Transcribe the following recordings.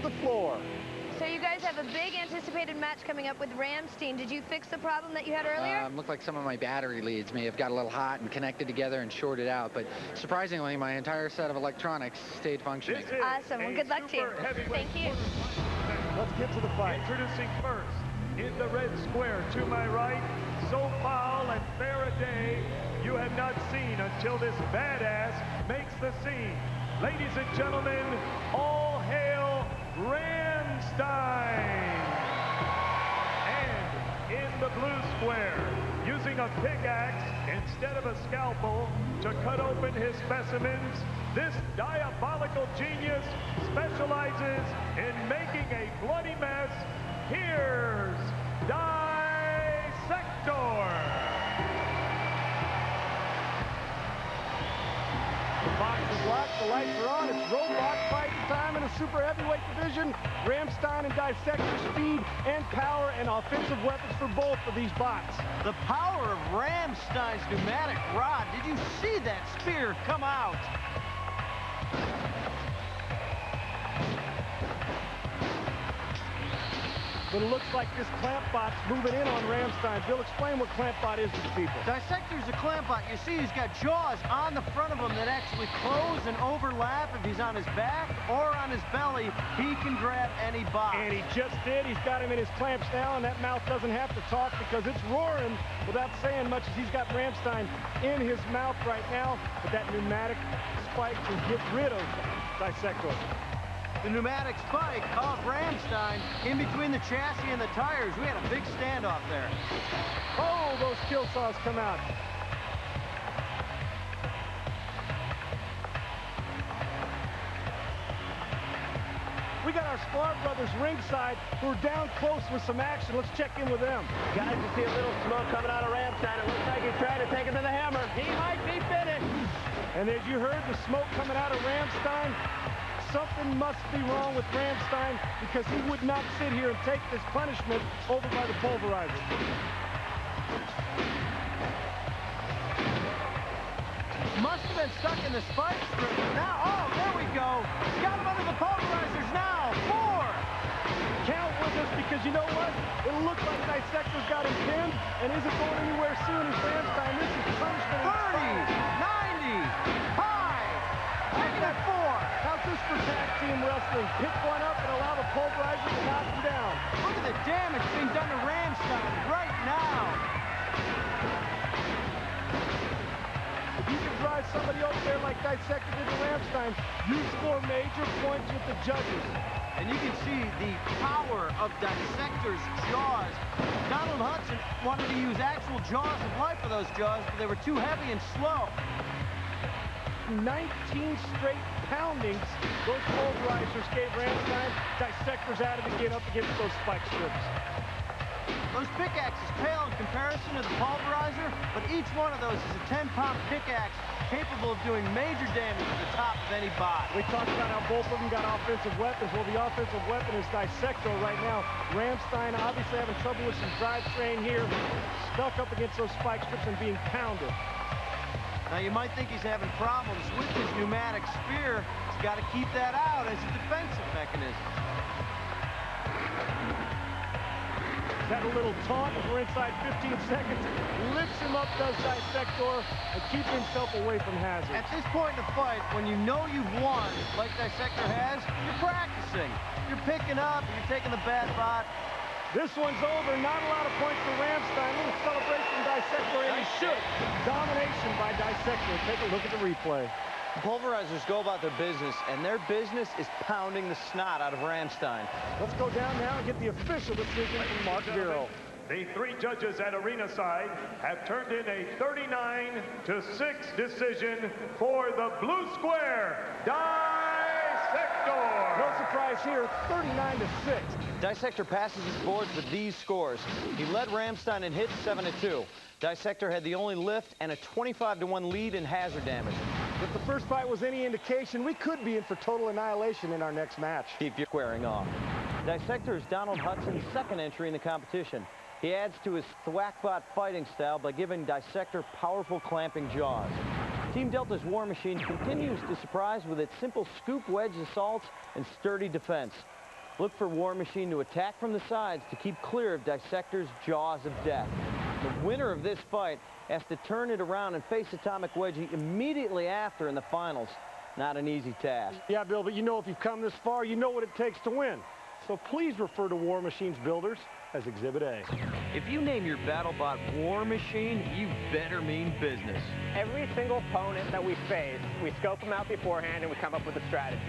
to the floor. So you guys have a big anticipated match coming up with Ramstein. Did you fix the problem that you had earlier? Looked like some of my battery leads may have got a little hot and connected together and shorted out, but surprisingly, my entire set of electronics stayed functioning. Awesome. Well, good luck to you. Thank you. Let's get to the fight. Introducing first, in the red square to my right, so foul and fair a day you have not seen until this badass makes the scene. Ladies and gentlemen, all hail Ramstein! And in the blue square, using a pickaxe instead of a scalpel to cut open his specimens, this diabolical genius specializes in making a bloody mess. Here's Diesector! The box is locked, the lights are on, it's roadblock fight time in the super heavyweight division. Ramstein and Diesector, speed and power and offensive weapons for both of these bots. The power of Ramstein's pneumatic rod. Did you see that spear come out? But it looks like this clamp bot's moving in on Ramstein. Bill, explain what clamp bot is to people. Diesector's a clamp bot. You see he's got jaws on the front of him that actually close and overlap. If he's on his back or on his belly, he can grab any bot. And he just did. He's got him in his clamps now, and that mouth doesn't have to talk because it's roaring without saying much as he's got Ramstein in his mouth right now. But that pneumatic spike can get rid of Diesector. The pneumatic spike caught Ramstein in between the chassis and the tires. We had a big standoff there. Oh, those kill saws come out. We got our Sklar brothers ringside who are down close with some action. Let's check in with them. Guys, you see a little smoke coming out of Ramstein. It looks like he's trying to take it to the hammer. He might be finished. And as you heard, the smoke coming out of Ramstein, something must be wrong with Ramstein because he would not sit here and take this punishment over by the pulverizer. Must have been stuck in the spike strip. Now, oh, there we go. Got him under the pulverizers now. 4. Count with us because you know what? It looks like Diesector's got him pinned and isn't going anywhere soon as Ramstein. This is punishment. 30, 90, 5. Making it 4. How's this for tag team wrestling? Pick one up and allow the pulverizer to knock him down. Look at the damage being done to Ramstein right now. If you can drive somebody over there like Diesector did to Ramstein, you score major points with the judges. And you can see the power of Diesector's jaws. Donald Hudson wanted to use actual jaws of life for those jaws, but they were too heavy and slow. 19 straight poundings those pulverizers gave Ramstein. Diesector's at it again up against those spike strips. Those pickaxes pale in comparison to the pulverizer, but each one of those is a 10-pound pickaxe capable of doing major damage to the top of any bot. We talked about how both of them got offensive weapons. Well, the offensive weapon is Diesector right now. Ramstein obviously having trouble with some drivetrain here, stuck up against those spike strips and being pounded. Now, you might think he's having problems with his pneumatic spear. He's got to keep that out as a defensive mechanism. That a little taunt as we're inside 15 seconds. Lifts him up, does Diesector, and keeps himself away from hazard. At this point in the fight, when you know you've won, like Diesector has, you're practicing. You're picking up, you're taking the bad bot. This one's over. Not a lot of points for Ramstein. A little celebration from Diesector, and he should. Domination by Diesector. Take a look at the replay. Pulverizers go about their business, and their business is pounding the snot out of Ramstein. Let's go down now and get the official decision from Mark Vero. The 3 judges at arena side have turned in a 39-6 decision for the blue square, Diesector. No surprise here, 39-6. Diesector passes his boards with these scores. He led Ramstein in hits 7-2. Diesector had the only lift and a 25-1 lead in hazard damage. If the first fight was any indication, we could be in for total annihilation in our next match. Keep you squaring off. Diesector is Donald Hudson's second entry in the competition. He adds to his thwackbot fighting style by giving Diesector powerful clamping jaws. Team Delta's War Machine continues to surprise with its simple scoop wedge assaults and sturdy defense. Look for War Machine to attack from the sides to keep clear of Dissector's jaws of death. The winner of this fight has to turn it around and face Atomic Wedgie immediately after in the finals. Not an easy task. Yeah, Bill, but you know if you've come this far, you know what it takes to win. So please refer to War Machine's builders as Exhibit A. If you name your BattleBot War Machine, you better mean business. Every single opponent that we face, we scope them out beforehand and we come up with a strategy.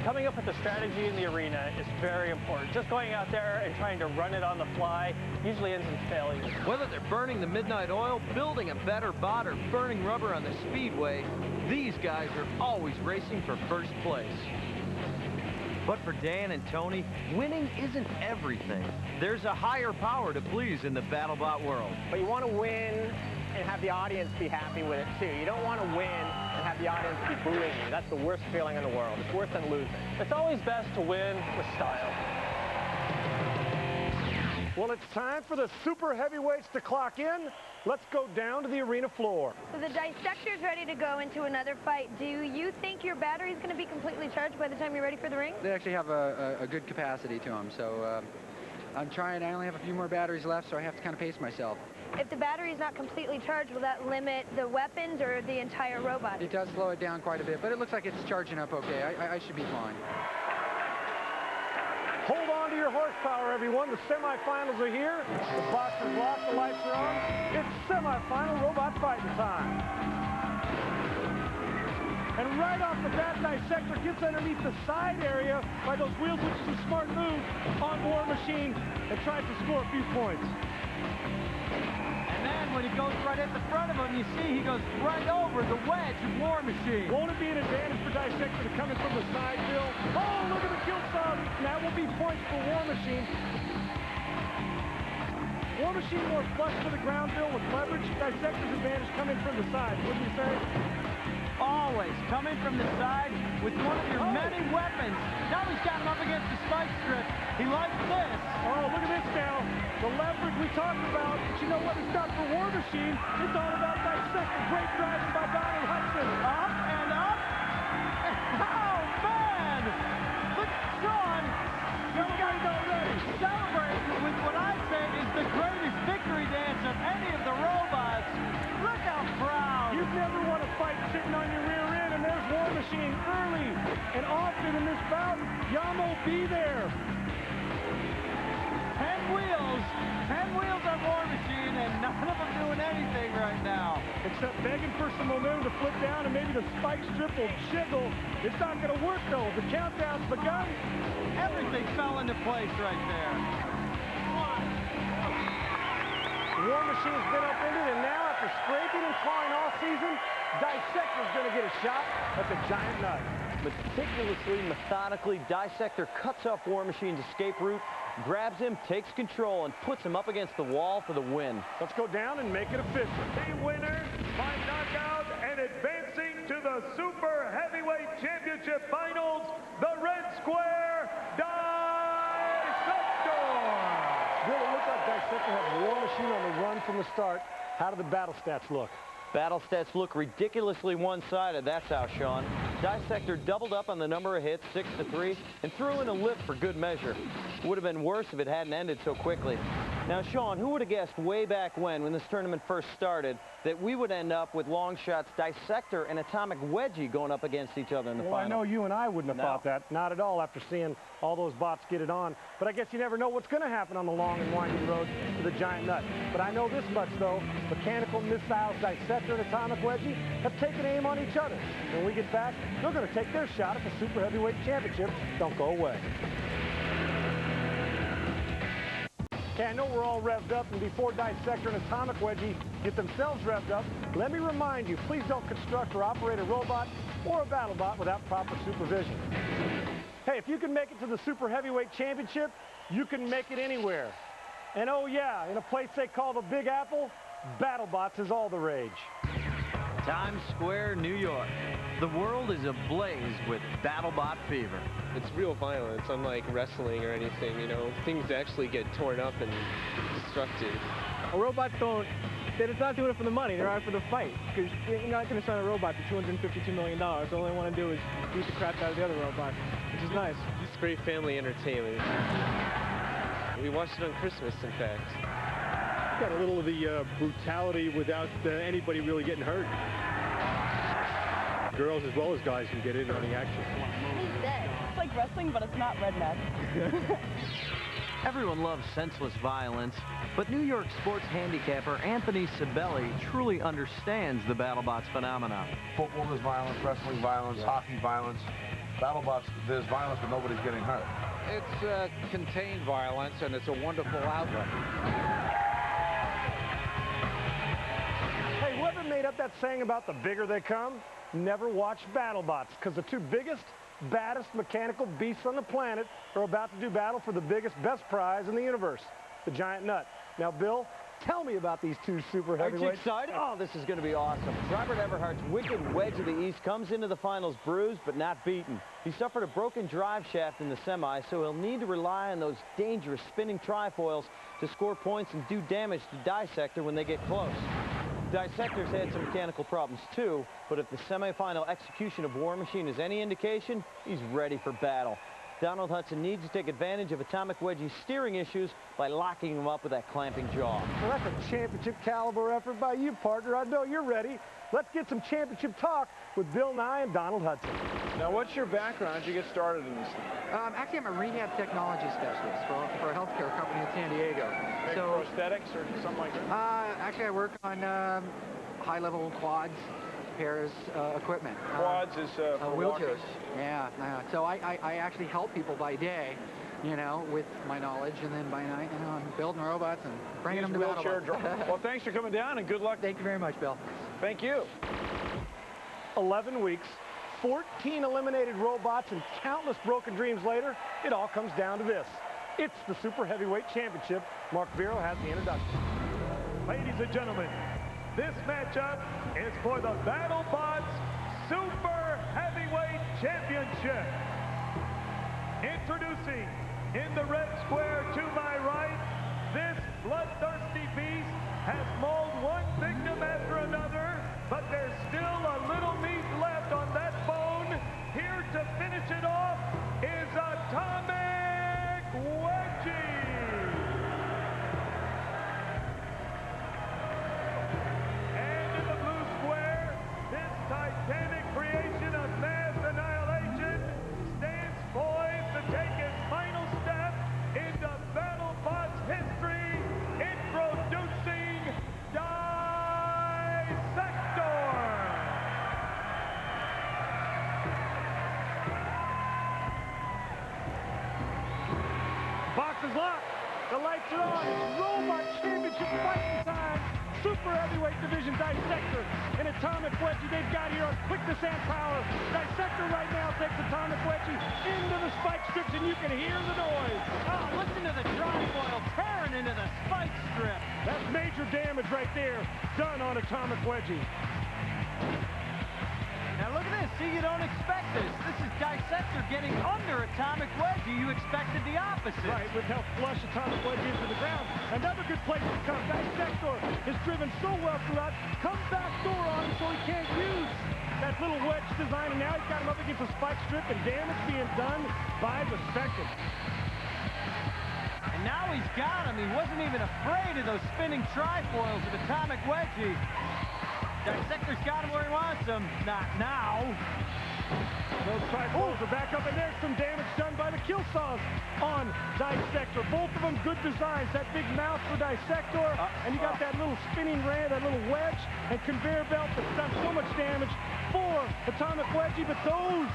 Coming up with a strategy in the arena is very important. Just going out there and trying to run it on the fly usually ends in failure. Whether they're burning the midnight oil, building a better bot, or burning rubber on the speedway, these guys are always racing for first place. But for Dan and Tony, winning isn't everything. There's a higher power to please in the BattleBot world. But you want to win and have the audience be happy with it too. You don't want to win and have the audience be booing you. That's the worst feeling in the world. It's worse than losing. It's always best to win with style. Well, it's time for the super heavyweights to clock in. Let's go down to the arena floor. So the Dissector's ready to go into another fight. Do you think your battery's going to be completely charged by the time you're ready for the ring? They actually have a good capacity to them, so I'm trying. I only have a few more batteries left, so I have to kind of pace myself. If the battery's not completely charged, will that limit the weapons or the entire robot? It does slow it down quite a bit, but it looks like it's charging up okay. I should be fine. Hold on to your horsepower, everyone. The semifinals are here. The boxers lost, the lights are on. It's semifinal robot fighting time. And right off the bat, Diesector gets underneath the side area by those wheels, which is a smart move on War Machine, and tries to score a few points. And then when he goes right at the front of him, you see he goes right over the wedge of War Machine. Won't it be an advantage for Diesector to come in from the side, Bill? Oh, look at the kill saw. That will be points for War Machine. War Machine more flush to the ground, Bill, with leverage. Dissector's advantage coming from the side, wouldn't you say? Always coming from the side with one of your many weapons. Now he's got him up against the spike strip. He likes this. Oh, look at this now. The leverage we talked about. But you know what? It's not for War Machine. It's all about Diesector. Great driving by Donald Hudson. Up and up. Oh, man. Look, Sean. Celebrating with what I say is the greatest victory dance of any of the robots. Look how proud. You've never won a fight sitting on your rear end, and there's War Machine early and often in this bout. Yamo be there. 10 wheels on War Machine, and none of them doing anything right now. Except begging for some momentum to flip down, and maybe the spike strip will jiggle. It's not going to work, though. The countdown's begun. Everything fell into place right there. War Machine's been upended, and now after scraping and clawing all season, Dissector's going to get a shot at the giant nut. Meticulously, methodically, Diesector cuts off War Machine's escape route, grabs him, takes control, and puts him up against the wall for the win. Let's go down and make it official. The winner by knockout and advancing to the Super Heavyweight Championship Finals, the Red Square, Diesector! Bill, it looked like Diesector had War Machine on the run from the start. How do the battle stats look? Battle stats look ridiculously one-sided, that's how, Sean. Diesector doubled up on the number of hits, 6-3, and threw in a lift for good measure. Would have been worse if it hadn't ended so quickly. Now, Sean, who would have guessed way back when this tournament first started, that we would end up with long shots Diesector and Atomic Wedgie going up against each other in the final? I know you and I wouldn't have thought that. Not at all after seeing all those bots get it on. But I guess you never know what's going to happen on the long and winding road to the giant nut. But I know this much, though. Mechanical missiles Diesector and Atomic Wedgie have taken aim on each other. When we get back, they're going to take their shot at the Super Heavyweight Championship. Don't go away. Okay, I know we're all revved up, and before Diesector and Atomic Wedgie get themselves revved up, let me remind you, please don't construct or operate a robot or a BattleBot without proper supervision. Hey, if you can make it to the Super Heavyweight Championship, you can make it anywhere. And oh yeah, in a place they call the Big Apple, BattleBots is all the rage. Times Square, New York. The world is ablaze with BattleBot fever. It's real violence, unlike wrestling or anything, you know. Things actually get torn up and destructed. Robots don't, they're not doing it for the money, they're out for the fight. Because you're not going to sign a robot for $252 million. All they want to do is beat the crap out of the other robot, which is nice. You very family entertainment. We watched it on Christmas, in fact. Got a little of the brutality without anybody really getting hurt. Girls as well as guys can get in on the action. He's dead. It's like wrestling, but it's not redneck. Everyone loves senseless violence, but New York sports handicapper Anthony Sibeli truly understands the BattleBots phenomenon. Football, there's violence. Wrestling, violence. Hockey, violence. BattleBots, there's violence, but nobody's getting hurt. It's contained violence, and it's a wonderful outlet. Hey, whoever made up that saying about the bigger they come, never watched BattleBots, because the two biggest, baddest mechanical beasts on the planet are about to do battle for the biggest, best prize in the universe, the giant nut. Now, Bill, tell me about these two super heavyweights. Aren't you excited? Oh, this is going to be awesome. Robert Everhart's wicked wedge of the East comes into the finals bruised but not beaten. He suffered a broken drive shaft in the semi, so he'll need to rely on those dangerous spinning trifoils to score points and do damage to Diesector when they get close. Diesector's had some mechanical problems too, but if the semifinal execution of War Machine is any indication, he's ready for battle. Donald Hudson needs to take advantage of Atomic Wedgie's steering issues by locking him up with that clamping jaw. Well, that's a championship caliber effort by you, partner. I know you're ready. Let's get some championship talk with Bill Nye and Donald Hudson. Now, what's your background? How'd you get started in this thing? Actually, I'm a rehab technology specialist for a healthcare company in San Diego. Make prosthetics or something like that? Actually, I work on high-level quads, pairs, equipment. Quads is for wheelchairs. walking. Yeah. So I actually help people by day, you know, with my knowledge, and then by night, you know, I'm building robots and bringing them to wheelchair BattleBots. Well, thanks for coming down, and good luck. Thank you very much, Bill. Thank you. 11 weeks, 14 eliminated robots, and countless broken dreams later, it all comes down to this. It's the Super Heavyweight Championship. Mark Vero has the introduction. Ladies and gentlemen, this matchup is for the BattleBots Super Heavyweight Championship. Introducing in the red square to my right, this bloodthirsty beast has mauled one victim after another, but there's still a little meat left on that bone. Here to finish it off is Atomic Wedgie. And in the blue square, this titanic creation of mass annihilation stands poised to take his final step into BattleBots history, introducing Diesector. Box is locked. The lights are on. It's Robot Championship fighting time. Super Heavyweight Division Diesector and Atomic Wedgie. They've got here on quickness and power. Diesector right now takes Atomic Wedgie into the spike strips, and you can hear the noise. Oh, listen to the trifoil tearing into the spike strip. That's major damage right there done on Atomic Wedgie. Now look at this. See, you don't expect this. This is Diesector getting under Atomic Wedgie. You expected the opposite. Right, with how flush Atomic Wedgie into the ground. Another good place to come. Diesector is driven so well throughout. Comes back door on him so he can't use that little wedge design. And now he's got him up against a spike strip, and damage being done by the second. And now he's got him. He wasn't even afraid of those spinning trifoils of Atomic Wedgie. Diesector's got him where he wants him. Not now. Those trifoils are back up, and there's some damage done by the kill saws on Diesector. Both of them good designs. That big mouth for Diesector, and you got that little spinning ram, that little wedge and conveyor belt that's done so much damage for Atomic Wedgie, but those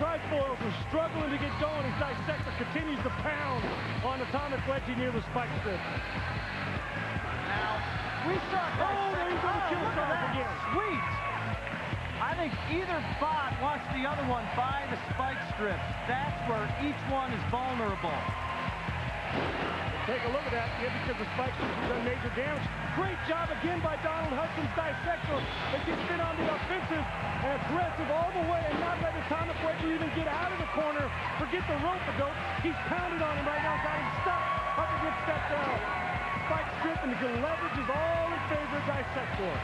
trifoils are struggling to get going as Diesector continues to pound on Atomic Wedgie near the spike strip. Now, we saw there you go, the kill saws again. Sweet. I think either bot wants the other one by the spike strips. That's where each one is vulnerable. Take a look at that, yeah, because the spike strips have done major damage. Great job again by Donald Hudson's Diesector. They gets in on the offensive and aggressive all the way and not let Atomic Wedgie even get out of the corner. Forget the rope ago. He's pounded on him right now, got him stuck up against that spike strip, and the leverage is all in favor of Diesector.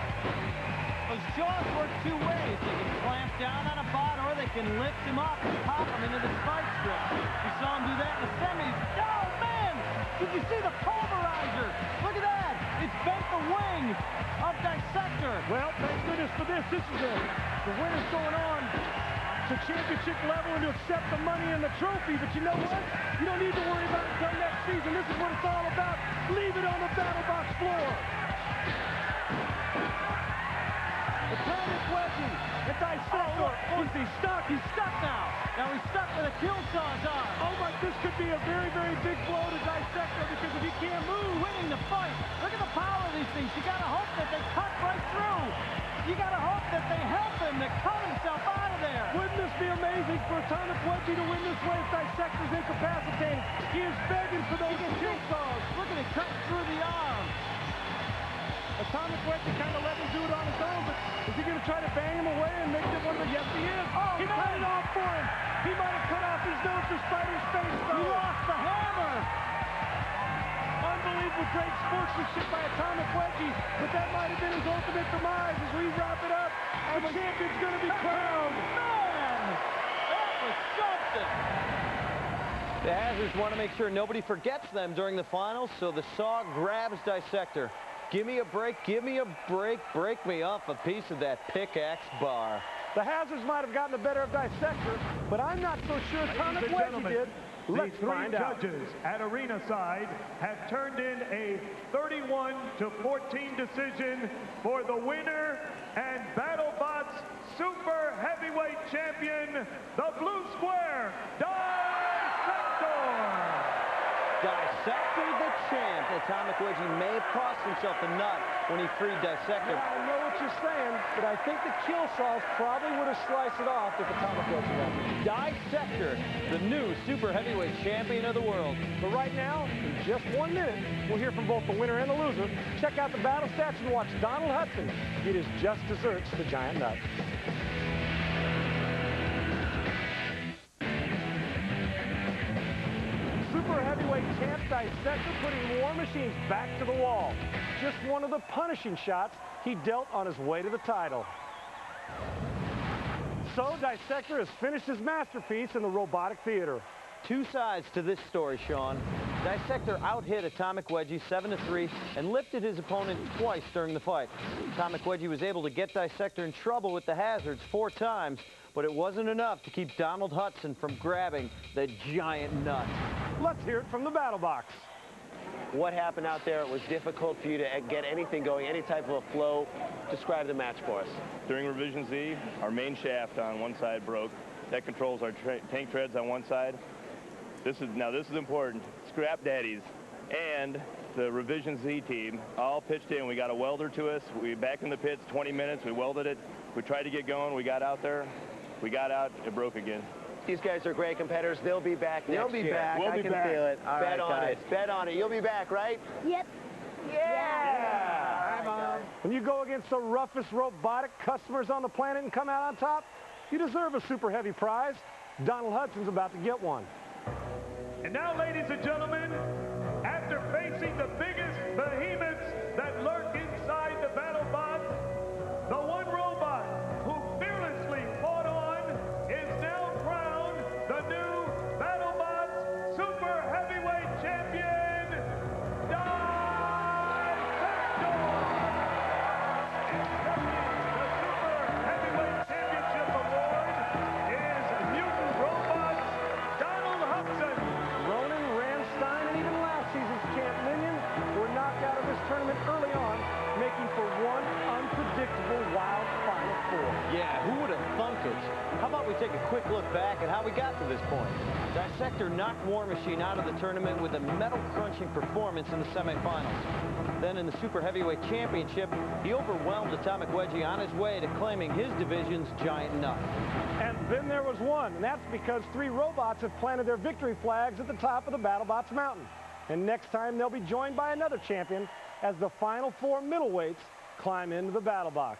Those jaws work two ways. They can clamp down on a bot, or they can lift him up and pop him into the spike strip. We saw him do that in the semis. Oh, man! Did you see the pulverizer? Look at that! It's bent the wing of Diesector. Well, thank goodness for this. This is the winner's going on to championship level and to accept the money and the trophy. But you know what? You don't need to worry about it until next season. This is what it's all about. Leave it on the BattleBots floor. Atomic Wedgie and Diesector. Oh, he's stuck. He's stuck now. Now he's stuck with a kill saw's arm. Oh my, this could be a very, very big blow to Diesector because if he can't move, Winning the fight. Look at the power of these things. You gotta hope that they cut right through. You gotta hope that they help him to cut himself out of there. Wouldn't this be amazing for Atomic Wedgie to win this way if Diesector's incapacitated? He is begging for those kill saws. Look at it cut through the arm. Atomic Wedgie kind of let him do it on his own, but is he going to try to bang him away and make it one of the... Yes, he is. Oh, he cut it off for him. He might have cut off his nose for Spider's face, though. He lost the hammer. Unbelievable great sportsmanship by Atomic Wedgie, but that might have been his ultimate demise as we wrap it up. The champion's going to be crowned. Man, that was something. The Hazards want to make sure nobody forgets them during the finals, so the saw grabs Diesector. Give me a break, break me off a piece of that pickaxe bar. The Hazards might have gotten the better of Diesector, but I'm not so sure Atomic Wedgie did. Let's find out. The three judges at arena side have turned in a 31-14 decision for the winner and BattleBots Super Heavyweight Champion, the blue square, Diesector. Diesector the champ. Atomic Wedgie may have cost himself a nut when he freed Diesector. I know what you're saying, but I think the kill saws probably would have sliced it off if Atomic Wedgie hadn't. Diesector, the new super heavyweight champion of the world. But right now, in just 1 minute, we'll hear from both the winner and the loser. Check out the battle stats and watch Donald Hudson get his just desserts, the giant nut. Super heavyweight champ Diesector putting War Machines back to the wall. Just one of the punishing shots he dealt on his way to the title. So Diesector has finished his masterpiece in the robotic theater. Two sides to this story, Sean. Diesector out-hit Atomic Wedgie 7-3 and lifted his opponent twice during the fight. Atomic Wedgie was able to get Diesector in trouble with the Hazards 4 times, but it wasn't enough to keep Donald Hudson from grabbing the giant nut. Let's hear it from the BattleBox. What happened out there? It was difficult for you to get anything going, any type of a flow. Describe the match for us. During Revision Z, our main shaft on one side broke. That controls our tank treads on one side. This is important. Scrap Daddies and the Revision Z team all pitched in. We got a welder to us. We back in the pits 20 minutes. We welded it. We tried to get going. We got out there. We got out. It broke again. These guys are great competitors. They'll be back next year. They'll be back. I can feel it. All Bet right, on guys. it. Bet on it. You'll be back, right? Yep. Yeah. Bye, Mom. When you go against the roughest robotic customers on the planet and come out on top, you deserve a super heavy prize. Donald Hudson's about to get one. And now, ladies and gentlemen, after facing the biggest behemoths that lurk inside the BattleBots, the one robot who fearlessly fought on is now crowned the new BattleBots Super Heavyweight Champion, Diesector! Accepting the Super Heavyweight Championship Award is mutant robot Donald Hudson. And even last season's champ Minion were knocked out of this tournament early on, making for one unpredictable wild Final Four. Yeah, who would have thunked it? How about we take a quick look back at how we got to this point? Diesector knocked War Machine out of the tournament with a metal-crunching performance in the semifinals. Then in the Super Heavyweight Championship, he overwhelmed Atomic Wedgie on his way to claiming his division's giant nut. And then there was one, and that's because 3 robots have planted their victory flags at the top of the BattleBots mountain. And next time they'll be joined by another champion as the final 4 middleweights climb into the BattleBox.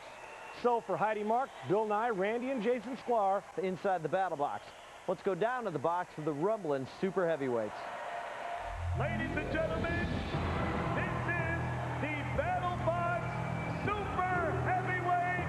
So for Heidi Mark, Bill Nye, Randy, and Jason Sklar, inside the BattleBox. Let's go down to the box for the rumbling Super Heavyweights. Ladies and gentlemen, this is the BattleBots Super Heavyweight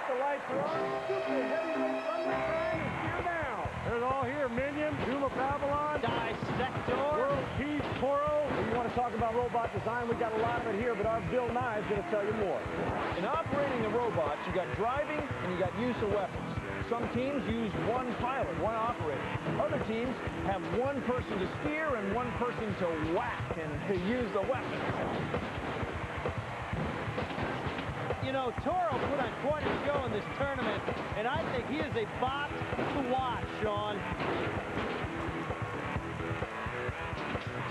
The lights are on. Super heavyweight rumble time is here now. They're all here. Minion, Doom of Babylon, Diesector, World Peace, Toro. If you want to talk about robot design, we got a lot of it here, but our Bill Nye is going to tell you more. In operating the robots, you got driving and you got use of weapons. Some teams use one pilot, one operator. Other teams have one person to steer and one person to whack and to use the weapons. You know, Toro put on quite a show in this tournament, and I think he is a bot to watch, Sean.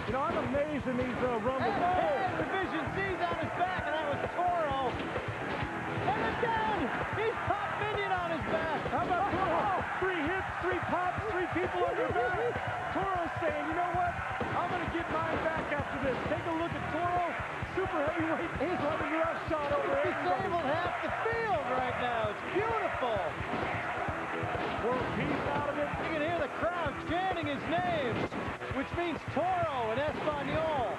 You know, I'm amazed in these rumbles. And Division C's on his back, and that was Toro. And again, he's popped Minion on his back. How about Toro? 3 hits, 3 pops, 3 people on your back. Toro's saying, you know what? I'm going to get mine back after this. Take a look at Toro. Super heavyweight. He's running roughshod over He's everybody. disabled half the field right now. It's beautiful. World Peace out of it. You can hear the crowd chanting his name, which means Toro in Espanol.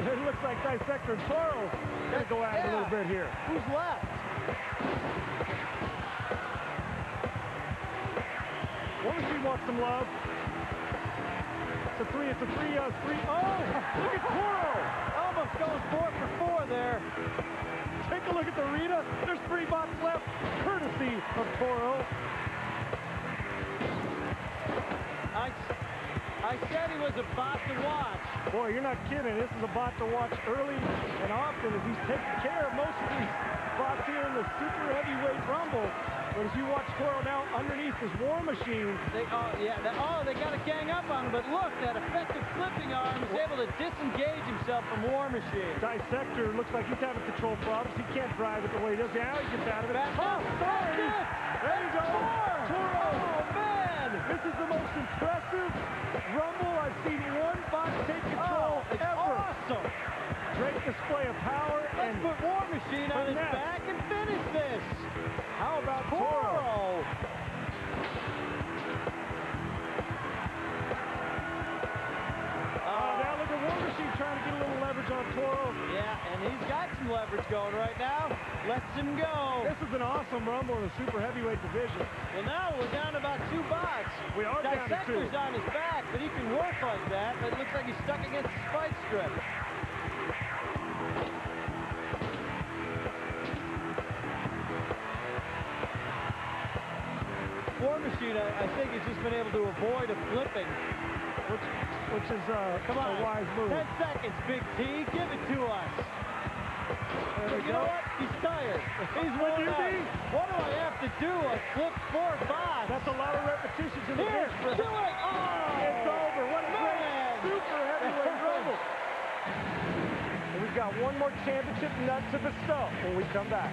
It looks like Diesector and Toro going to go at it a little bit here. Who's left? War Machine wants some love. It's a 3. It's a 3. Oh, look at Toro. Almost going 4 for 4 there. Take a look at the arena. There's 3 bots left, courtesy of Toro. I said he was a bot to watch. Boy, you're not kidding. This is a bot to watch early and often as he's taking care of most of these bots here in the super heavyweight rumble. But as you watch Toro now underneath his War Machine. They got to gang up on him. But look, that effective flipping arm is able to disengage himself from War Machine. Diesector looks like he's having control problems. He can't drive it the way he does. Now he gets out of it. That's it. There you go. Toro. Oh, man. This is the most impressive rumble I've seen one bot take control it's ever. Awesome. Great display of power. Let's put War Machine on his back and finish this. How about Toro? Now look at War Machine trying to get a little leverage on Toro. Yeah, and he's got some leverage going right now. Lets him go. This is an awesome rumble in the super heavyweight division. Well, now we're down to about 2 bots. We are down to 2. Diesector's on his back, but he can work like that. But it looks like he's stuck against the spike strip. War Machine, I think, has just been able to avoid a flipping. Which is Come on. a wise move. 10 seconds, Big T. Give it to us. You know what? He's tired. He's worn out. What do I have to do? I flipped 4 bots. That's a lot of repetitions in the Here, pitch. do it. Oh, it's over. What a great super heavyweight rumble. And we've got one more championship nut to bestow when we come back.